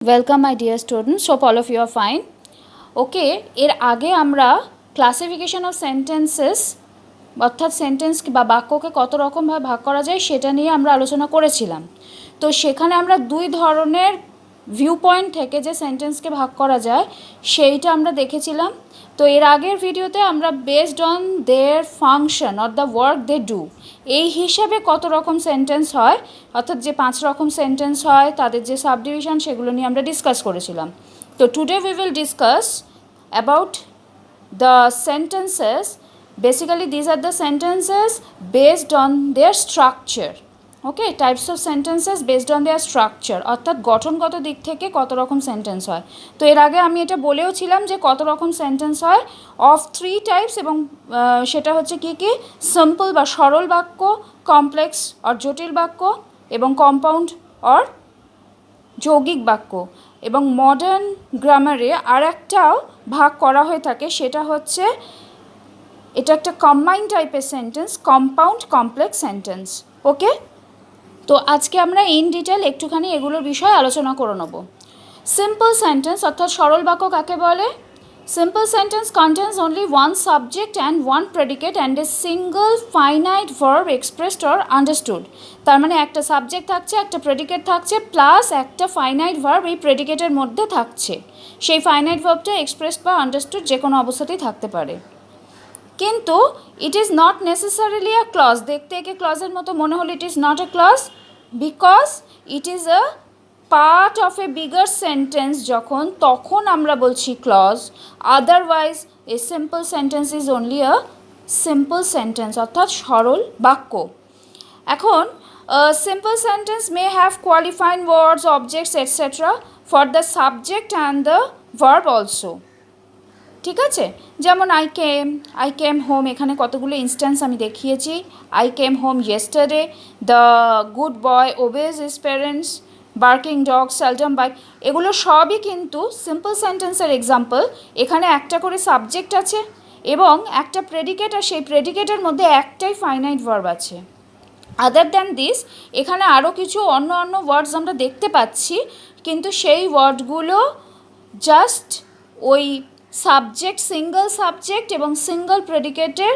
Welcome my dear students, hope all of you are fine. ওকে, এর আগে আমরা classification of sentences অর্থাৎ sentence বা বাক্যকে কত রকমভাবে ভাগ করা যায় সেটা নিয়ে আমরা আলোচনা করেছিলাম। তো সেখানে আমরা দুই ধরনের ভিউ পয়েন্ট থেকে যে সেন্টেন্সকে ভাগ করা যায় সেইটা আমরা দেখেছিলাম। তো এর আগের ভিডিওতে আমরা based on their function or the work they do এই হিসাবে কত রকম সেন্টেন্স হয় অর্থাৎ যে 5 রকম সেন্টেন্স হয় তাদের যে সাবডিভিশন সেগুলো নিয়ে আমরা ডিসকাস করেছিলাম। তো today we will discuss about the sentences. Basically these are the sentences based on their structure. Okay, types of sentences based on their structure অর্থাৎ গঠনগত দিক থেকে কত রকম সেন্টেন্স হয়। তো এর আগে আমি এটা বলেও ছিলাম যে কত রকম সেন্টেন্স হয় অফ 3 টাইপস, এবং সেটা হচ্ছে কি কি সিম্পল বা সরল বাক্য, কমপ্লেক্স অর জটিল বাক্য, এবং কম্পাউন্ড অর যৌগিক বাক্য। এবং মডার্ন গ্রামারে আর একটাও ভাগ করা হয়ে থাকে, সেটা হচ্ছে এটা একটা কম্বাইন টাইপের সেন্টেন্স, কম্পাউন্ড কমপ্লেক্স সেন্টেন্স। ওকে, তো আজকে আমরা ইন ডিটেল একটুখানি এগুলোর বিষয়ে আলোচনা করে নেব। সিম্পল সেন্টেন্স অর্থাৎ সরল বাক্য কাকে বলে? Simple sentence contains only one subject and one predicate and a single finite verb expressed or understood. তার মানে একটা সাবজেক্ট থাকছে, একটা প্রেডিকেট থাকছে, প্লাস একটা ফাইনাইট ভার্ব এই প্রেডিকেটের মধ্যে থাকছে। সেই ফাইনাইট ভার্বটা এক্সপ্রেসড বা আন্ডারস্টুড যে কোনো অবস্থাতেই থাকতে পারে। কিন্তু it is not necessarily a clause. দেখতে একে ক্লজের মতো মনে হলে it is not a clause, because it is a part of a bigger sentence. তখন আমরা বলছি clause. Otherwise a simple sentence is only a simple sentence অর্থাৎ সরল বাক্য। এখন simple sentence may have qualifying words, objects etcetera for the subject and the verb also. ঠিক আছে, যেমন আই কেম হোম, এখানে কতগুলো ইনস্ট্যান্স আমি দেখিয়েছি। I came home yesterday, the good boy obeys his parents, barking dog seldom byte, এগুলো সবই কিন্তু সিম্পল সেন্টেন্সের এক্সাম্পল। এখানে একটা করে সাবজেক্ট আছে এবং একটা প্রেডিকেট, আর সেই প্রেডিকেটের মধ্যে একটাই ফাইনাইট ভার্ব আছে। আদার দ্যান দিস এখানে আরও কিছু অন্য ওয়ার্ডস আমরা দেখতে পাচ্ছি, কিন্তু সেই ওয়ার্ডগুলো জাস্ট ওই সাবজেক্ট, সিঙ্গল সাবজেক্ট এবং সিঙ্গল প্রেডিকেটের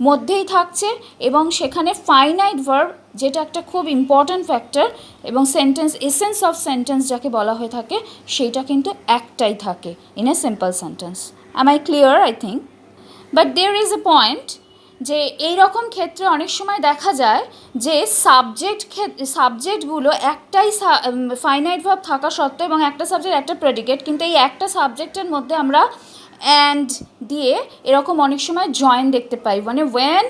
মধ্যেই থাকছে, এবং সেখানে ফাইনাইট ভার্ব যেটা একটা খুব ইম্পর্ট্যান্ট ফ্যাক্টর এবং সেন্টেন্স এসেন্স অফ সেন্টেন্স যাকে বলা হয়ে থাকে সেইটা কিন্তু একটাই থাকে in a simple sentence. Am I clear? I think. But there is a point যে এই রকম ক্ষেত্রে অনেক সময় দেখা যায় যে সাবজেক্টগুলো একটাই ফাইনাইট ভার্ব থাকা সত্ত্বেও, এবং একটা সাবজেক্ট একটা প্রেডিকেট, কিন্তু এই একটা সাবজেক্টের মধ্যে আমরা অ্যান্ড দিয়ে এরকম অনেক সময় জয়েন দেখতে পাই। মানে when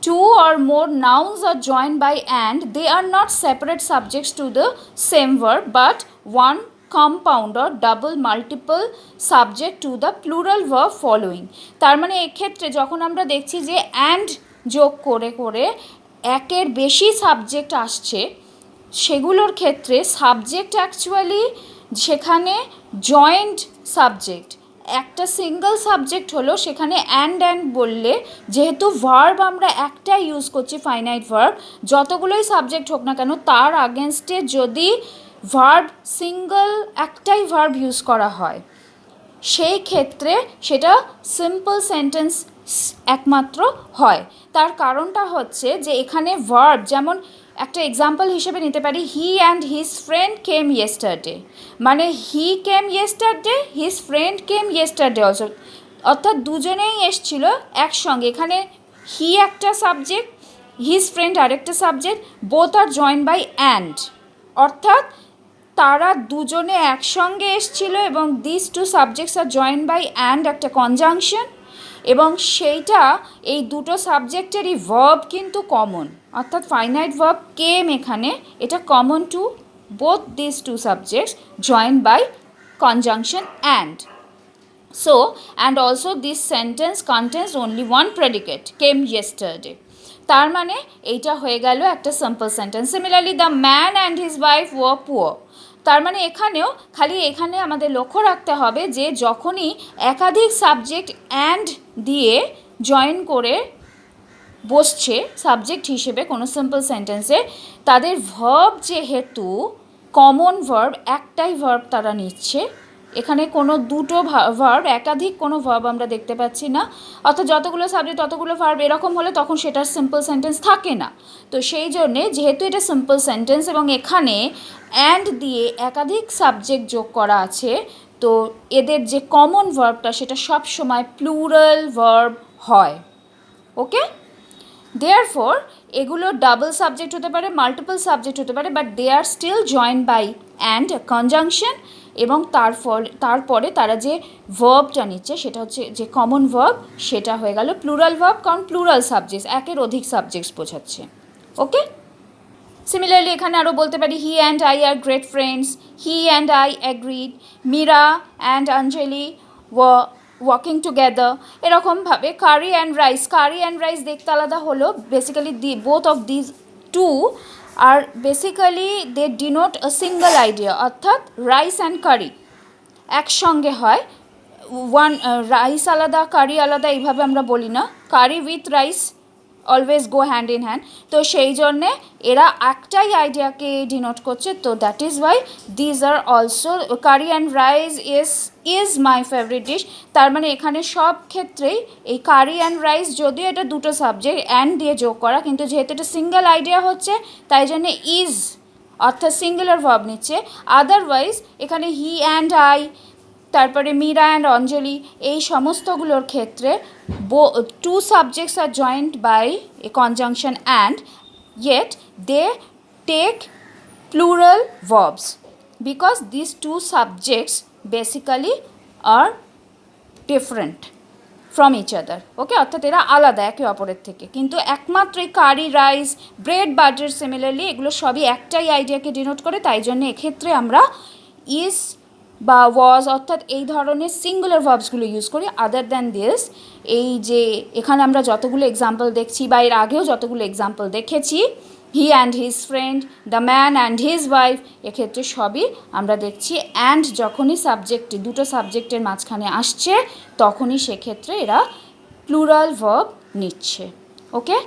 two or more nouns are joined by and, they are not separate subjects to the same verb but one compound or double multiple subject to the plural verb following. তার মানে এক্ষেত্রে যখন আমরা দেখছি যে and যোগ করে করে একের বেশি সাবজেক্ট আসছে, সেগুলোর ক্ষেত্রে সাবজেক্ট অ্যাকচুয়ালি সেখানে জয়েন্ট সাবজেক্ট, একটা সিঙ্গল সাবজেক্ট হলো, সেখানে অ্যান্ড বললে যেহেতু ভার্ব আমরা একটা ইউজ করছি ফাইনাইট ভার্ব, যতগুলোই সাবজেক্ট হোক না কেন তার আগেনস্টে যদি ভার্ব সিঙ্গল একটাই ভার্ব ইউজ করা হয় সেই ক্ষেত্রে সেটা সিম্পল সেন্টেন্স একমাত্র হয়। তার কারণটা হচ্ছে যে এখানে ভার্ব, যেমন একটা এক্সাম্পল হিসেবে নিতে পারি, he and his friend came yesterday, মানে he came yesterday, his friend came yesterday also, অর্থাৎ দুজনেই এসছিল একসঙ্গে। এখানে হি একটা সাবজেক্ট, হিজ ফ্রেন্ড আরেকটা subject, both are join by and, অর্থাৎ তারা দুজনে একসঙ্গে এসছিল এবং this two subjects are join by and একটা কনজাংশন, এবং সেইটা এই দুটো সাবজেক্টেরই ভার্ব কিন্তু কমন, অর্থাৎ ফাইনাইট ভার্ব কেম এখানে এটা common to both this two subjects join by conjunction and. So, and also this sentence contains only one predicate, came yesterday. তার মানে এইটা হয়ে গেল একটা simple sentence. Similarly the man and his wife were poor, তার মানে এখানেও খালি এখানে আমাদের লক্ষ্য রাখতে হবে যে যখনই একাধিক সাবজেক্ট অ্যান্ড দিয়ে জয়েন করে বসছে সাবজেক্ট হিসেবে কোনো সিম্পল সেন্টেন্সে, তাদের ভার্ব যেহেতু কমন ভার্ব, একটাই ভার্ব তারা নিচ্ছে। এখানে কোনো দুটো ভার্ব, একাধিক কোনো ভার্ব আমরা দেখতে পাচ্ছি না। অর্থাৎ যতগুলো সাবজেক্ট ততগুলো ভার্ব এরকম হলে তখন সেটার সিম্পল সেন্টেন্স থাকে না। তো সেই জন্যে যেহেতু এটা সিম্পল সেন্টেন্স এবং এখানে অ্যান্ড দিয়ে একাধিক সাবজেক্ট যোগ করা আছে, তো এদের যে কমন ভার্বটা সেটা সব সময় প্লুরাল ভার্ব হয়। ওকে, দেয়ারফর এগুলো ডাবল সাবজেক্ট হতে পারে, মাল্টিপল সাবজেক্ট হতে পারে, but they are still join by and conjunction. এবং তারপরে তারা যে ভার্বটা নিচ্ছে সেটা হচ্ছে যে কমন ভার্ব, সেটা হয়ে গেল প্লুরাল ভার্ব, কারণ প্লুরাল সাবজেক্টস, একের অধিক সাবজেক্টস বোঝাচ্ছে। ওকে, সিমিলারলি এখানে আরও বলতে পারি he and I are great friends, he and I agreed, Meera and Anjali walking together. এরকমভাবে কারি অ্যান্ড রাইস দেখতে আলাদা হলো, basically both of these two are basically they denote a single idea, অর্থাৎ রাইস অ্যান্ড কারি একসঙ্গে হয়। Rice আলাদা কারি আলাদা এইভাবে আমরা বলি না, curry with rice always go hand in hand. তো সেই জন্যে এরা একটাই আইডিয়াকে ডিনোট করছে। তো that is why these are also curry and rice is my favourite dish. তার মানে এখানে সব ক্ষেত্রেই এই কারি অ্যান্ড রাইস, যদিও এটা দুটো সাবজেক্ট অ্যান্ড দিয়ে যোগ করা, কিন্তু যেহেতু এটা সিঙ্গেল আইডিয়া হচ্ছে তাই জন্যে ইজ অর্থাৎ সিঙ্গুলার ভার্ব নিচ্ছে। আদারওয়াইজ এখানে হি অ্যান্ড আই, তারপরে মীরা অ্যান্ড অঞ্জলি, এই সমস্তগুলোর ক্ষেত্রে two subjects are joined by a conjunction and, yet they take plural verbs because these two subjects basically are different from each other. ওকে, অর্থাৎ এরা আলাদা একে অপরের থেকে, কিন্তু একমাত্র এই কারি, রাইস, ব্রেড, বাটার সিমিলারলি এগুলো সবই একটাই আইডিয়াকে ডিনোট করে। তাই জন্য এক্ষেত্রে আমরা ইজ বা ওয়াজ অর্থাৎ এই ধরনের সিঙ্গুলার ভার্বসগুলো ইউজ করি। আদার দ্যান দিস, এই যে এখানে আমরা যতগুলো এক্সাম্পল দেখছি বা এর আগেও যতগুলো এক্সাম্পল দেখেছি, হি and his friend, the man and his wife, এক্ষেত্রে সবই আমরা দেখছি অ্যান্ড যখনই সাবজেক্টে দুটো সাবজেক্টের মাঝখানে আসছে তখনই সেক্ষেত্রে এরা প্লুরাল ভার্ব নিচ্ছে। Okay,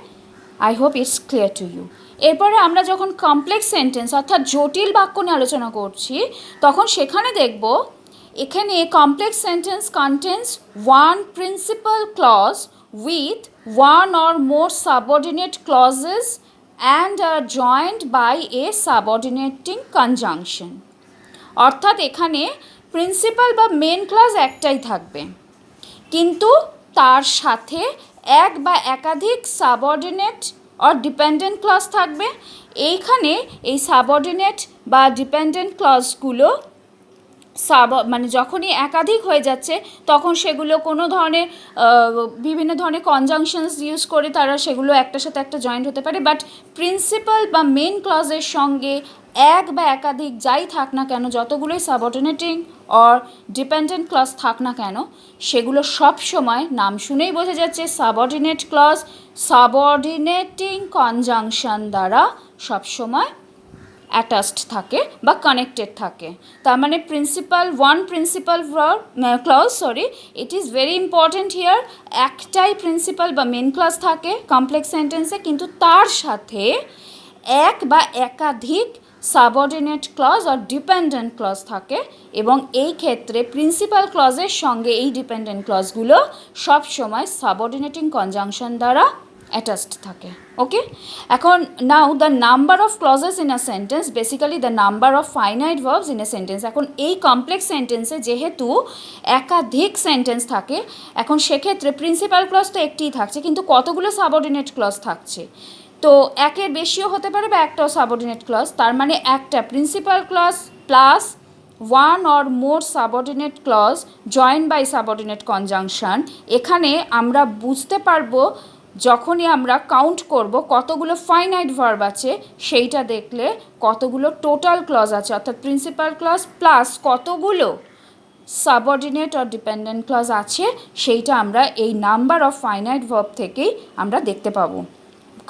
I hope it's clear to you. এরপরে আমরা যখন কমপ্লেক্স সেন্টেন্স অর্থাৎ জটিল বাক্য নিয়ে আলোচনা করছি তখন সেখানে দেখব এখানে complex sentence contains one principal clause with one or more subordinate clauses and are joined by a subordinating conjunction. অর্থাৎ এখানে প্রিন্সিপাল বা মেন ক্লজ একটাই থাকবে, কিন্তু তার সাথে এক বা একাধিক সাবঅর্ডিনেট অর ডিপেন্ডেন্ট ক্লজ থাকবে। এইখানে এই সাবঅর্ডিনেট বা ডিপেন্ডেন্ট ক্লজগুলো মানে যখনই একাধিক হয়ে যাচ্ছে তখন সেগুলো কোনো ধরনের বিভিন্ন ধরনের কনজাংশনস ইউজ করে তারা সেগুলো একটার সাথে একটা জয়েন্ট হতে পারে। বাট প্রিন্সিপাল বা মেন ক্লজের সঙ্গে এক বা একাধিক যাই থাক না কেন, যতগুলোই সাবঅর্ডিনেটিং অর ডিপেন্ডেন্ট ক্লজ থাক না কেন, সেগুলো সব সময় নাম শুনেই বোঝা যাচ্ছে সাবঅর্ডিনেট ক্লজ সাবঅর্ডিনেটিং কনজাংশন দ্বারা সবসময় অ্যাটাচড থাকে বা কানেক্টেড থাকে। তার মানে principal clause it is very important here, একটাই প্রিন্সিপাল বা মেন ক্লজ থাকে কমপ্লেক্স সেন্টেন্সে, কিন্তু তার সাথে এক বা একাধিক সাবঅর্ডিনেট ক্লজ আর ডিপেন্ডেন্ট ক্লজ থাকে, এবং এই ক্ষেত্রে প্রিন্সিপাল ক্লজের সঙ্গে এই ডিপেন্ডেন্ট ক্লজগুলো সবসময় সাবঅর্ডিনেটিং কনজাংশন দ্বারা অ্যাটাচড থাকে। ওকে, এখন now the number of clauses in a sentence, basically the number of finite verbs in a sentence. এখন এই কমপ্লেক্স সেন্টেন্সে যেহেতু একাধিক সেন্টেন্স থাকে, এখন সেক্ষেত্রে প্রিন্সিপাল ক্লজ তো একটিই থাকছে, কিন্তু কতগুলো সাবঅর্ডিনেট ক্লজ থাকছে, তো একের বেশিও হতে পারে বা একটাও সাবঅর্ডিনেট ক্লজ। তার মানে একটা principal clause plus one or more subordinate clause join by subordinate conjunction. এখানে আমরা বুঝতে পারবো যখনই আমরা কাউন্ট করব কতগুলো ফাইনাইট ভার্ব আছে, সেইটা দেখলে কতগুলো টোটাল ক্লজ আছে, অর্থাৎ প্রিন্সিপাল ক্লজ প্লাস কতগুলো সাবঅর্ডিনেট অর ডিপেন্ডেন্ট ক্লজ আছে, সেইটা আমরা এই নাম্বার অফ ফাইনাইট ভার্ব থেকেই আমরা দেখতে পাবো।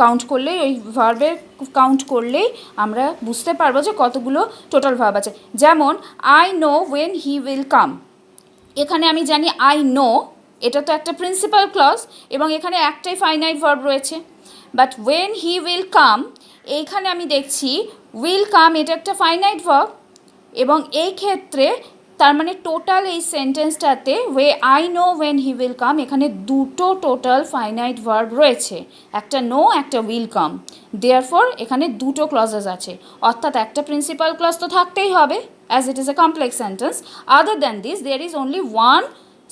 কাউন্ট করলেই, ওই ভার্বের কাউন্ট করলেই আমরা বুঝতে পারবো যে কতগুলো টোটাল ভার্ব আছে। যেমন I know when he will come, এখানে আমি জানি আই নো, এটা তো একটা প্রিন্সিপাল ক্লজ এবং এখানে একটাই ফাইনাইট ভার্ব রয়েছে। But when he will come, এইখানে আমি দেখছি উইল কাম, এটা একটা ফাইনাইট ভার্ব, এবং এই ক্ষেত্রে তার মানে টোটাল এই সেন্টেন্সটাতে I know when he will come, এখানে দুটো টোটাল ফাইনাইট ভার্ব রয়েছে, একটা নো একটা উইল কাম। দেয়ারফর এখানে দুটো ক্লজেস আছে, অর্থাৎ একটা প্রিন্সিপাল ক্লজ তো থাকতেই হবে as it is a complex sentence. Other than this there is only one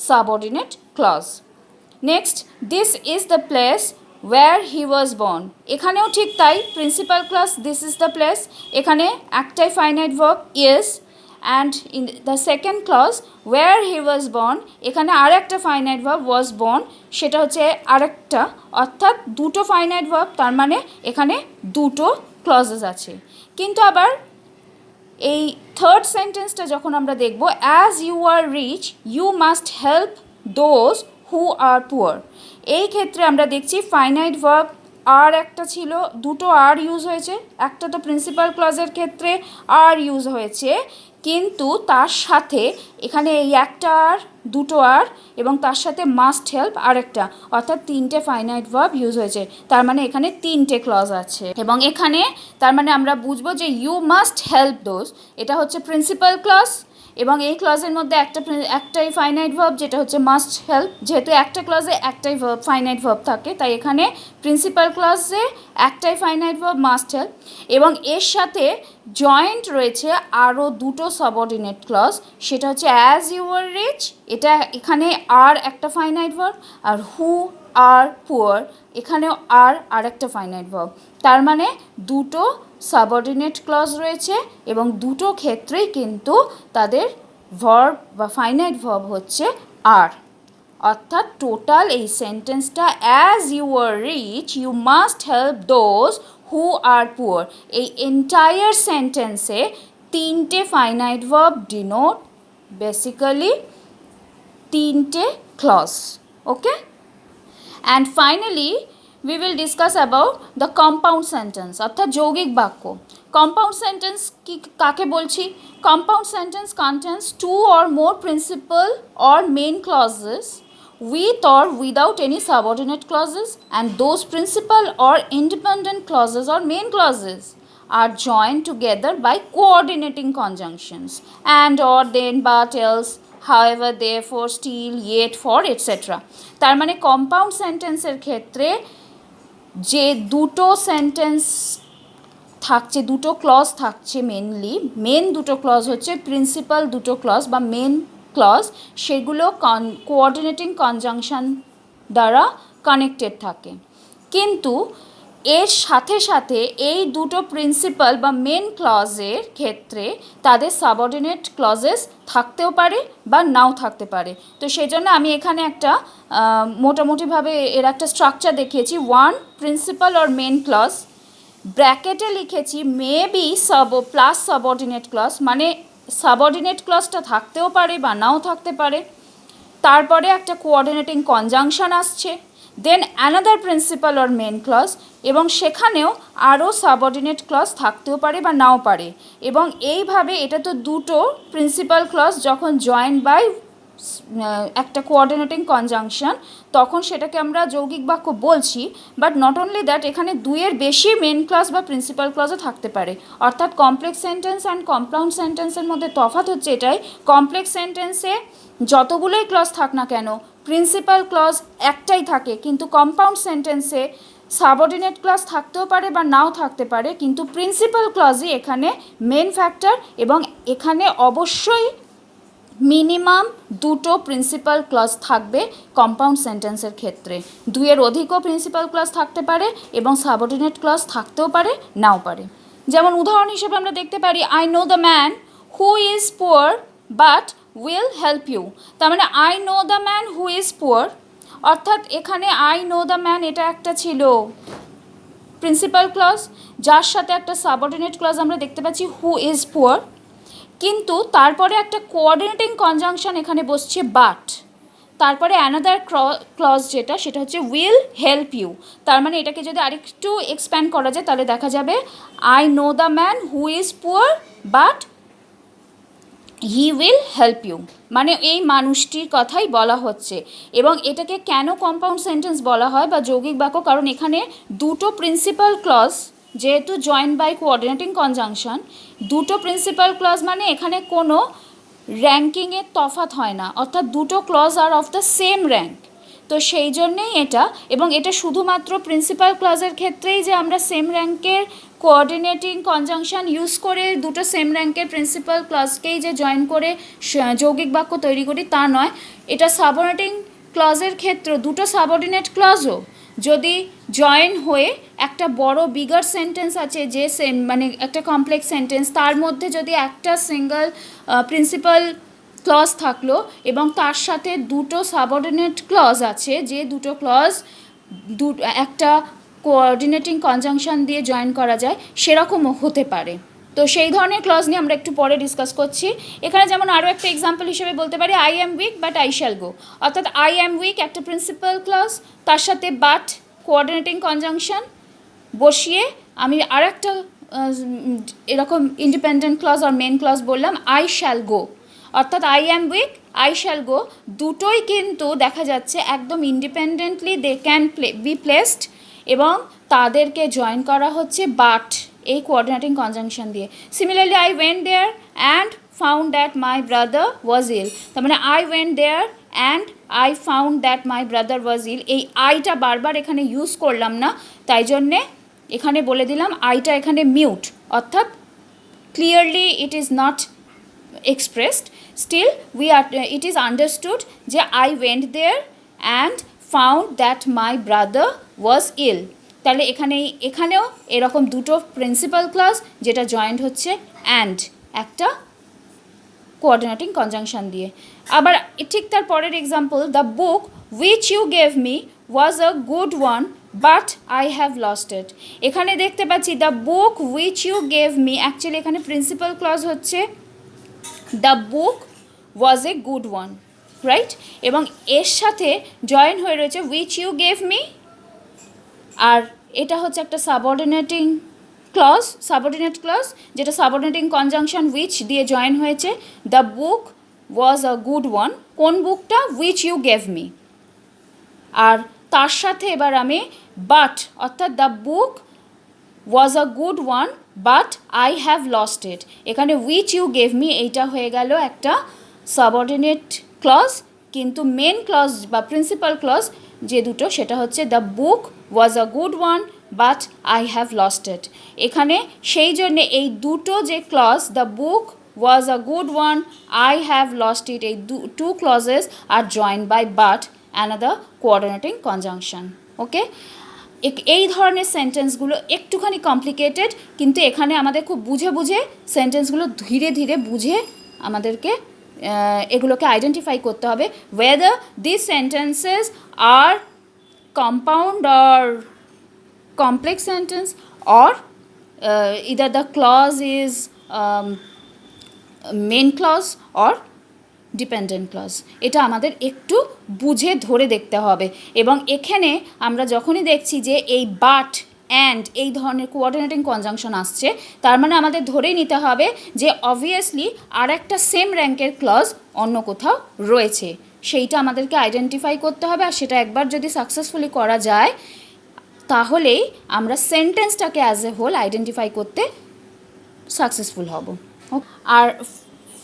subordinate clause. Next, this is the place where he was born, এখানেও ঠিক তাই, principal clause this is the place, এখানে একটাই finite verb is, and in the second clause where he was born, এখানে আর একটা finite verb was born, সেটা হচ্ছে আরেকটা, অর্থাৎ দুটো ফাইনাইট ভার্ব, তার মানে এখানে দুটো ক্লজেস আছে। কিন্তু আবার এই থার্ড সেন্টেন্সটা যখন আমরা দেখব, as you are rich you must help those who are poor, এই ক্ষেত্রে আমরা দেখছি ফাইনাইট ভার্ব আর একটা ছিল, দুটো আর ইউজ হয়েছে, একটা তো প্রিন্সিপাল ক্লজের ক্ষেত্রে আর ইউজ হয়েছে, কিন্তু তার সাথে এখানে এই একটা আর, দুটো আর, এবং তার সাথে মাস্ট হেল্প আরেকটা, অর্থাৎ তিনটে ফাইনাইট ভার্ব ইউজ হয়েছে, তার মানে এখানে তিনটে ক্লজ আছে। এবং এখানে তার মানে আমরা বুঝবো যে ইউ মাস্ট হেল্প দোজ, এটা হচ্ছে প্রিন্সিপাল ক্লজ, এবং এই ক্লজের মধ্যে একটাই ফাইনাইট ভার্ব যেটা হচ্ছে মাস্ট হেল্প, যেহেতু একটা ক্লজে একটাই ভার্ব ফাইনাইট ভার্ব থাকে, তাই এখানে প্রিন্সিপাল ক্লজে একটাই ফাইনাইট ভার্ব মাস্ট হেল্প, এবং এর সাথে জয়েন্ট রয়েছে আরও দুটো সাবঅর্ডিনেট ক্লজ, সেটা হচ্ছে অ্যাজ ইউ আর রিচ, এটা এখানে আর একটা finite verb, R who are poor এখানেও আর একটা ফাইনাইট ভার্ব, তার মানে দুটো সাবঅর্ডিনেট ক্লজ রয়েছে, এবং দুটো ক্ষেত্রেই কিন্তু তাদের ভার্ব বা ফাইনাইট ভার্ব হচ্ছে আর, অর্থাৎ টোটাল এই সেন্টেন্সটা as you are rich you must help those who are poor, এই এন্টায়ার সেন্টেন্সে তিনটে ফাইনাইট ভার্ব ডিনোট বেসিক্যালি তিনটে clause. Okay, and finally we will discuss about the compound sentence অর্থাৎ যৌগিক বাক্য। compound sentence কি কাকে বলছি? compound sentence contains two or more principal or main clauses with or without any subordinate clauses, and those principal or independent clauses or main clauses are joined together by coordinating conjunctions and or then but else however therefore still yet for etc. তার মানে compound সেন্টেন্সের ক্ষেত্রে যে দুটো sentence থাকছে, দুটো clause থাকছে, main দুটো ক্লজ হচ্ছে প্রিন্সিপাল দুটো ক্লজ বা মেন ক্লজ, সেগুলো কোঅর্ডিনেটিং কনজাংশন দ্বারা কানেক্টেড থাকে, কিন্তু এর সাথে সাথে এই দুটো প্রিন্সিপাল বা মেন ক্লজের ক্ষেত্রে তাদের সাবঅর্ডিনেট ক্লজেস থাকতেও পারে বা নাও থাকতে পারে। তো সেই জন্য আমি এখানে একটা মোটামুটিভাবে এর একটা স্ট্রাকচার দেখিয়েছি, one principal or main clause, ব্র্যাকেটে লিখেছি may be plus subordinate clause, মানে সাবঅর্ডিনেট ক্লজটা থাকতেও পারে বা নাও থাকতে পারে, তারপরে একটা কোঅর্ডিনেটিং কনজাংশন আসছে, then another principal or main clause, এবং সেখানেও আরও সাবঅর্ডিনেট ক্লজ থাকতেও পারে বা নাও পারে, এবং এইভাবে এটা তো দুটো প্রিন্সিপাল ক্লজ যখন জয়েন বাই একটা কোঅর্ডিনেটিং কনজাংশন, তখন সেটাকে আমরা যৌগিক বাক্য বলছি। বাট নট অনলি দ্যাট, এখানে দুইয়ের বেশি মেন ক্লজ বা প্রিন্সিপাল ক্লজও থাকতে পারে, অর্থাৎ কমপ্লেক্স সেন্টেন্স অ্যান্ড কম্পাউন্ড সেন্টেন্সের মধ্যে তফাৎ হচ্ছে এটাই, কমপ্লেক্স সেন্টেন্সে যতগুলোই ক্লজ থাক না কেন প্রিন্সিপাল ক্লজ একটাই থাকে, কিন্তু কম্পাউন্ড সেন্টেন্সে সাবঅর্ডিনেট ক্লজ থাকতেও পারে বা নাও থাকতে পারে, কিন্তু প্রিন্সিপাল ক্লজই এখানে মেন ফ্যাক্টর, এবং এখানে অবশ্যই মিনিমাম দুটো প্রিন্সিপাল ক্লজ থাকবে কম্পাউন্ড সেন্টেন্সের ক্ষেত্রে, দুইয়ের অধিকও প্রিন্সিপাল ক্লজ থাকতে পারে এবং সাবঅর্ডিনেট ক্লজ থাকতেও পারে নাও পারে। যেমন উদাহরণ হিসেবে আমরা দেখতে পারি I know the man who is poor but will help you, তার মানে I know the man who is poor, অর্থাৎ এখানে আই নো দ্য ম্যান এটা একটা ছিল প্রিন্সিপাল ক্লজ, যার সাথে একটা সাবঅর্ডিনেট ক্লজ আমরা দেখতে পাচ্ছি হু ইজ পুয়ার, কিন্তু তারপরে একটা কোঅর্ডিনেটিং কনজাংশন এখানে বসছে বাট, তারপরে অ্যানাদার ক্লজ যেটা সেটা হচ্ছে উইল হেল্প ইউ, তার মানে এটাকে যদি আরেকটু এক্সপ্যান্ড করা যায় তাহলে দেখা যাবে I know the man who is poor but he will help you, মানে এই মানুষটির কথাই বলা হচ্ছে। এবং এটাকে কেন কম্পাউন্ড সেন্টেন্স বলা হয় বা যৌগিক বাক্য, কারণ এখানে দুটো প্রিন্সিপাল ক্লজ যেহেতু জয়েন বাই কোঅর্ডিনেটিং কনজাংশন, দুটো প্রিন্সিপাল ক্লজ মানে এখানে কোনো র্যাঙ্কিংয়ের তফাৎ হয় না, অর্থাৎ দুটো clause are of the same rank. তো সেই জন্যেই এটা, এবং এটা শুধুমাত্র প্রিন্সিপাল ক্লজের ক্ষেত্রেই যে আমরা সেম র্যাঙ্কের কোঅর্ডিনেটিং কনজাংশন ইউজ করে দুটো সেম র্যাঙ্কের প্রিন্সিপাল ক্লজকেই যে জয়েন করে যৌগিক বাক্য তৈরি করি তা নয়। এটা সাবঅর্ডিনেটিং ক্লজের ক্ষেত্রে দুটো সাবঅর্ডিনেট ক্লজও যদি জয়েন হয়ে একটা বড় বিগার সেন্টেন্স আছে, যে মানে একটা কমপ্লেক্স সেন্টেন্স, তার মধ্যে যদি একটা সিঙ্গল প্রিন্সিপাল ক্লজ থাকলো এবং তার সাথে দুটো সাবঅর্ডিনেট ক্লজ আছে, যে দুটো ক্লজ একটা কোঅর্ডিনেটিং কনজাংশন দিয়ে জয়েন করা যায়, সেরকমও হতে পারে। তো সেই ধরনের ক্লজ নিয়ে আমরা একটু পরে ডিসকাস করছি। এখানে যেমন আরও একটা এক্সাম্পল হিসেবে বলতে পারি I am weak but I shall go, অর্থাৎ আই অ্যাম উইক একটা প্রিন্সিপাল ক্লজ, তার সাথে বাট কোঅর্ডিনেটিং কনজাংশন বসিয়ে আমি আর একটা এরকম ইন্ডিপেন্ডেন্ট ক্লজ আর মেন ক্লজ বললাম আই শ্যাল গো, অর্থাৎ I am weak I shall go দুটোই কিন্তু দেখা যাচ্ছে একদম independently they can be placed, এবং তাদেরকে জয়েন করা হচ্ছে বাট এই কোঅর্ডিনেটিং কনজাংশন দিয়ে। Similarly I went there and found that my brother was ill, তার মানে I went there and I found that my brother was ill, এই আইটা বারবার এখানে ইউজ করলাম না, তাই জন্যে এখানে বলে দিলাম আইটা এখানে মিউট, অর্থাৎ clearly it is not expressed, still it is understood যে I went there and found that my brother was ill। তাহলে এখানেও এরকম দুটো প্রিন্সিপাল ক্লজ যেটা জয়েন্ট হচ্ছে অ্যান্ড একটা কোঅর্ডিনেটিং কনজাংশন দিয়ে। আবার ঠিক তার পরের example, the book which you gave me was a good one but I have lost it. এখানে দেখতে পাচ্ছি the book which you gave me, actually এখানে প্রিন্সিপাল ক্লজ হচ্ছে the book was a good one, right, এবং এর সাথে join হয়ে রয়েছে উইচ ইউ গেভ মি, আর এটা হচ্ছে একটা সাবঅর্ডিনেট ক্লজ যেটা সাবঅর্ডিনেটিং কনজাংশন উইচ দিয়ে জয়েন হয়েছে। The book was a good one, কোন বুকটা? উইচ ইউ গেভ মি, আর তার সাথে এবার আমি বাট, অর্থাৎ the book was a good one but I have lost it, এখানে উইচ ইউ গেভ মি এইটা হয়ে গেল একটা সাবঅর্ডিনেট ক্লজ, কিন্তু মেন ক্লজ বা প্রিন্সিপাল ক্লজ যে দুটো সেটা হচ্ছে the book was a good one but I have lost it. এখানে সেই জন্যে এই দুটো যে clause the book was a good one I have lost it, এই two clauses are join by but another coordinating conjunction. Okay, এই ধরনের সেন্টেন্সগুলো একটুখানি কমপ্লিকেটেড, কিন্তু এখানে আমাদের খুব বুঝে বুঝে সেন্টেন্সগুলো ধীরে ধীরে বুঝে আমাদেরকে এগুলোকে আইডেন্টিফাই করতে হবে, whether these sentences are compound or complex sentence, or either the clause is main clause or dependent clause. এটা আমাদের একটু বুঝে ধরে দেখতে হবে, এবং এখানে আমরা যখনই দেখছি যে এই বাট অ্যান্ড এই ধরনের কোঅর্ডিনেটিং কনজাংশন আসছে, তার মানে আমাদের ধরেই নিতে হবে যে অবভিয়াসলি আর একটা সেম র্যাঙ্কের ক্লজ অন্য কোথাও রয়েছে, সেইটা আমাদেরকে আইডেন্টিফাই করতে হবে। আর সেটা একবার যদি সাকসেসফুলি করা যায় তাহলেই আমরা সেন্টেন্সটাকে অ্যাজ এ হোল আইডেন্টিফাই করতে সাকসেসফুল হব। আর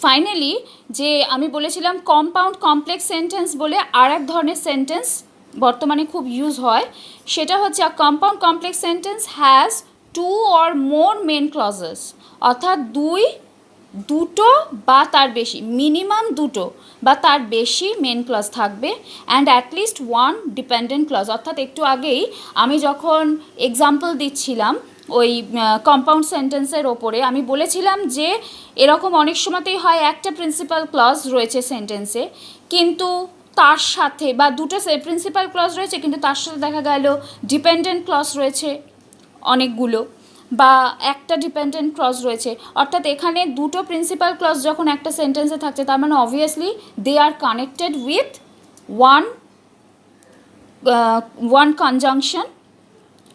ফাইনালি যে আমি বলেছিলাম কম্পাউন্ড কমপ্লেক্স সেন্টেন্স বলে আর এক ধরনের সেন্টেন্স বর্তমানে খুব ইউজ হয়, সেটা হচ্ছে a compound complex sentence has two or more main clauses, অর্থাৎ দুটো বা তার বেশি, মিনিমাম দুটো বা তার বেশি মেন ক্লজ থাকবে, and at least one dependent clause. অর্থাৎ একটু আগেই আমি যখন এক্সাম্পল দিচ্ছিলাম ওই কম্পাউন্ড সেন্টেন্সের ওপরে আমি বলেছিলাম যে এরকম অনেক সময়তেই হয় একটা প্রিন্সিপাল ক্লজ রয়েছে সেন্টেন্সে, কিন্তু তার সাথে বা দুটো প্রিন্সিপাল ক্লজ রয়েছে কিন্তু তার সাথে দেখা গেল ডিপেন্ডেন্ট ক্লজ রয়েছে অনেকগুলো, বা একটা ডিপেন্ডেন্ট ক্লজ রয়েছে। অর্থাৎ এখানে দুটো প্রিন্সিপাল ক্লজ যখন একটা সেন্টেন্সে থাকছে, তার মানে obviously they are connected with one conjunction,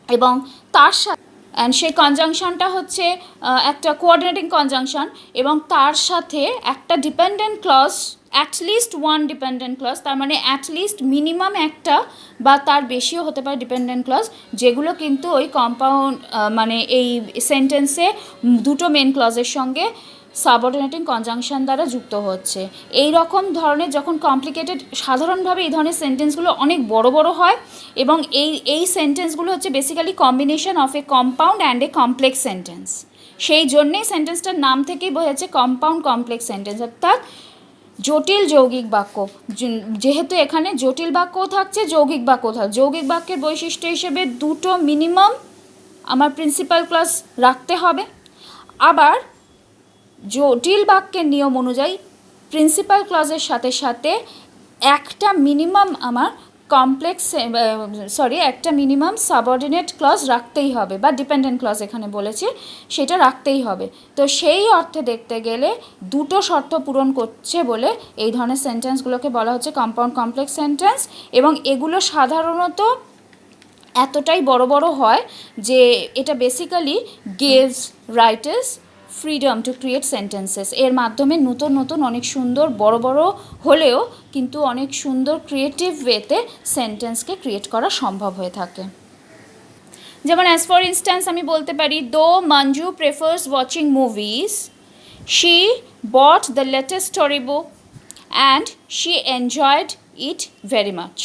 এবং তার সাথে অ্যান্ড সেই কনজাংশনটা হচ্ছে একটা কোঅর্ডিনেটিং কনজাংশন, এবং তার সাথে একটা dependent clause at least one dependent clause, তার মানে অ্যাটলিস্ট মিনিমাম একটা বা তার বেশিও হতে পারে ডিপেন্ডেন্ট ক্লজ, যেগুলো কিন্তু ওই কম্পাউন্ড মানে এই সেন্টেন্সে দুটো মেন ক্লজের সঙ্গে সাবঅর্ডিনেটিং কনজাংশন দ্বারা যুক্ত হচ্ছে। এই রকম ধরনের যখন কমপ্লিকেটেড, সাধারণভাবে এই ধরনের সেন্টেন্সগুলো অনেক বড় বড় হয় এবং এই সেন্টেন্সগুলো হচ্ছে basically combination of A compound and a complex sentence. সেই জন্যেই সেন্টেন্সটার নাম থেকেই বোঝাচ্ছে কম্পাউন্ড কমপ্লেক্স সেন্টেন্স, অর্থাৎ জটিল যৌগিক বাক্য। যেহেতু এখানে জটিল বাক্যও থাকছে, যৌগিক বাক্যও থাকছে, যৌগিক বাক্যের বৈশিষ্ট্য হিসেবে দুটো মিনিমাম আমার প্রিন্সিপাল ক্লজ রাখতে হবে। আবার জটিল বাক্যের নিয়ম অনুযায়ী প্রিন্সিপাল ক্লজের সাথে সাথে একটা মিনিমাম আমার একটা মিনিমাম সাবঅর্ডিনেট ক্লজ রাখতেই হবে, বা ডিপেন্ডেন্ট ক্লজ এখানে বলেছে, সেটা রাখতেই হবে। তো সেই অর্থে দেখতে গেলে দুটো শর্ত পূরণ করছে বলে এই ধরনের সেন্টেন্সগুলোকে বলা হচ্ছে কম্পাউন্ড কমপ্লেক্স সেন্টেন্স। এবং এগুলো সাধারণত এতটাই বড় বড় হয় যে এটা basically gives writers freedom to create sentences. এর মাধ্যমে নতুন নতুন অনেক সুন্দর বড় বড় হলেও কিন্তু অনেক সুন্দর ক্রিয়েটিভ ওয়েতে সেন্টেন্সকে ক্রিয়েট করা সম্ভব হয়ে থাকে। যেমন অ্যাজ ফর ইনস্ট্যান্স আমি বলতে পারি, দো Manju prefers watching movies, she bought the latest story book and she enjoyed it very much.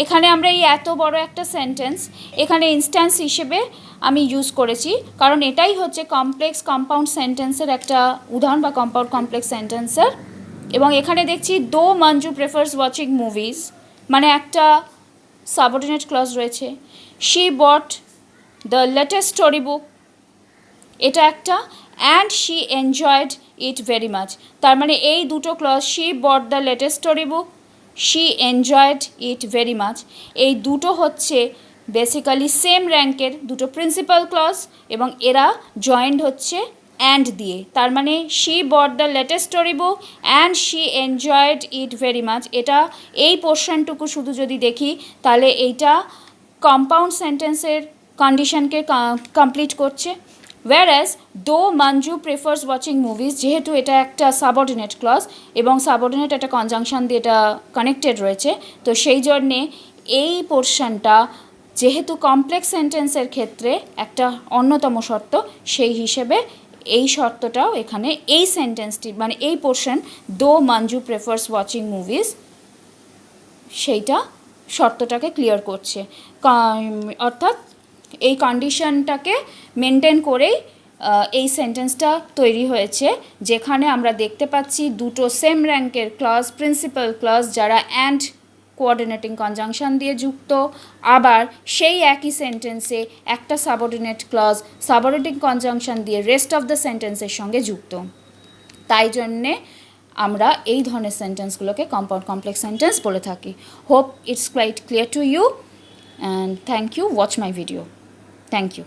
এখানে আমরা এই এত বড় একটা সেন্টেন্স এখানে ইনস্ট্যান্স হিসেবে আমি ইউজ করেছি, কারণ এটাই হচ্ছে কমপ্লেক্স কম্পাউন্ড সেন্টেন্সের একটা উদাহরণ, বা কম্পাউন্ড কমপ্লেক্স সেন্টেন্সের। এবং এখানে দেখছি দো মঞ্জু প্রেফার্স ওয়াচিং মুভিজ, মানে একটা সাবঅর্ডিনেট ক্লজ রয়েছে। She bought the latest story book, এটা একটা, and she enjoyed it very much. তার মানে এই দুটো clause, she bought the latest story book, she enjoyed it very much, এই দুটো হচ্ছে বেসিক্যালি সেম র্যাঙ্কের দুটো প্রিন্সিপাল ক্লজ, এবং এরা জয়েন্ট হচ্ছে অ্যান্ড দিয়ে। তার মানে she bought the latest story book and she enjoyed it very much, এটা এই পোর্শনটুকু শুধু যদি দেখি তাহলে এইটা কম্পাউন্ড সেন্টেন্সের কন্ডিশনকে কমপ্লিট করছে। whereas দো মঞ্জু প্রেফার্স ওয়াচিং মুভিজ, যেহেতু এটা একটা সাবঅর্ডিনেট ক্লজ এবং সাবঅর্ডিনেট একটা কনজাংশন দিয়ে এটা কানেক্টেড রয়েছে, তো সেই জন্যে এই পোর্শনটা যেহেতু কমপ্লেক্স সেন্টেন্সের ক্ষেত্রে একটা অন্যতম শর্ত, সেই হিসেবে এই শর্তটাও এখানে এই সেন্টেন্সটি, মানে এই পোর্শন দো মঞ্জু প্রেফার্স ওয়াচিং মুভিজ, সেইটা শর্তটাকে ক্লিয়ার করছে। অর্থাৎ এই কন্ডিশনটাকে মেনটেন করেই এই সেন্টেন্সটা তৈরি হয়েছে, যেখানে আমরা দেখতে পাচ্ছি দুটো সেম র্যাঙ্কের ক্লজ, প্রিন্সিপাল ক্লজ, যারা অ্যান্ড কোঅর্ডিনেটিং কনজাংশন দিয়ে যুক্ত, আবার সেই একই সেন্টেন্সে একটা সাবঅর্ডিনেট ক্লজ সাবঅর্ডিনেটিং কনজাংশন দিয়ে রেস্ট অফ দ্য সেন্টেন্সের সঙ্গে যুক্ত। তাই জন্যে আমরা এই ধরনের সেন্টেন্সগুলোকে কম্পাউন্ড কমপ্লেক্স সেন্টেন্স বলে থাকি। Hope it's quite clear to you, and thank you. Watch my video. Thank you.